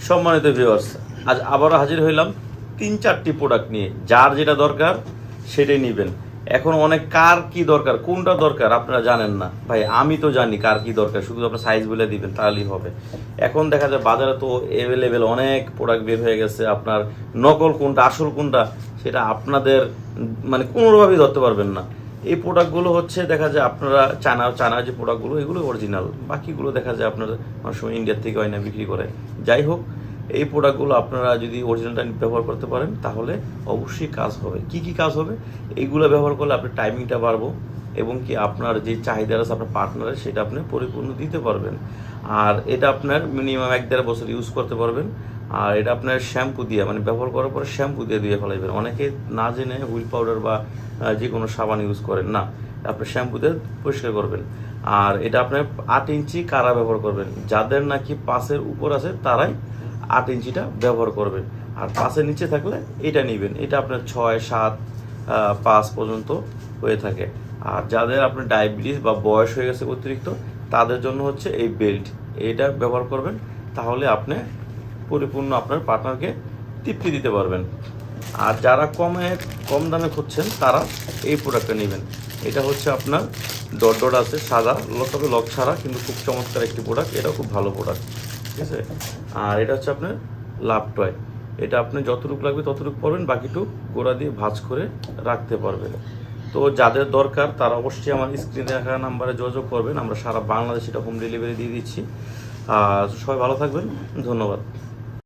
সম্মানিত ভিউয়ার্স, আজ আবারও হাজির হইলাম 3-4টি প্রোডাক্ট নিয়ে। যার যেটা দরকার সেটাই নেবেন। এখন অনেক কার কি দরকার, কোনটা দরকার আপনারা জানেন না। ভাই আমি তো জানি কার কি দরকার, শুধু আপনার সাইজ বলে দিবেন তাহলেই হবে। এখন দেখা যায় বাজারে তো অ্যাভেলেবেল অনেক প্রোডাক্ট বের হয়ে গেছে। আপনার নকল কোনটা আসল কোনটা সেটা আপনাদের মানে কোনোভাবেই ধরতে পারবেন না। এই প্রোডাক্টগুলো হচ্ছে দেখা যায় আপনারা চায়নার যে প্রোডাক্টগুলো এগুলো অরিজিনাল, বাকিগুলো দেখা যায় আপনারা অনেক সময় ইন্ডিয়ার থেকে হয় না বিক্রি করে। যাই হোক, এই প্রোডাক্টগুলো আপনারা যদি অরিজিনালটা ব্যবহার করতে পারেন তাহলে অবশ্যই কাজ হবে। কি কি কাজ হবে? এইগুলো ব্যবহার করলে আপনার টাইমিংটা বাড়বো এবং কি আপনার যে চাহিদা আছে আপনার পার্টনারের সেটা আপনি পরিপূর্ণ দিতে পারবেন। আর এটা আপনার মিনিমাম 1-1.5 বছর ইউজ করতে পারবেন। আর এটা আপনার শ্যাম্পু দিয়ে মানে ব্যবহার করার পর শ্যাম্পু দিয়ে ধুয়ে ফেলাইবেন। অনেকে না জেনে হুইল পাউডার বা যে কোনো সাবান ইউজ করেন না, আপনি শ্যাম্পু দিয়ে পরিষ্কার করবেন। আর এটা আপনার 8 ইঞ্চি কারা ব্যবহার করবেন। যাদের নাকি 5-এর উপর আছে তারাই 8 ইঞ্চিটা ব্যবহার করবেন। আর 5-এর নিচে থাকলে এটা নেবেন। এটা আপনার 6, 7, 5 পর্যন্ত হয়ে থাকে। আর যাদের আপনার ডায়াবেটিস বা বয়স হয়ে গেছে অতিরিক্ত তাদের জন্য হচ্ছে এই বেল্ট, এটা ব্যবহার করবেন। তাহলে আপনি পরিপূর্ণ আপনার পার্টনারকে তৃপ্তি দিতে পারবেন। আর যারা কম দামে খুঁজছেন তারা এই প্রোডাক্টটা নেবেন। এটা হচ্ছে আপনার ডট আছে সাদা, তবে লক ছাড়া, কিন্তু খুব চমৎকার একটি প্রোডাক্ট। এটা খুব ভালো প্রোডাক্ট, ঠিক আছে। আর এটা হচ্ছে আপনার লাভ টয়। এটা আপনি যতটুকু লাগবে ততটুকু পরবেন, বাকিটুক গোড়া দিয়ে ভাঁজ করে রাখতে পারবেন। তো যাদের দরকার তারা অবশ্যই আমার স্ক্রিনে রাখা নাম্বারে যোগাযোগ করবেন। আমরা সারা বাংলাদেশে এটা হোম ডেলিভারি দিয়ে দিচ্ছি। সবাই ভালো থাকবেন, ধন্যবাদ।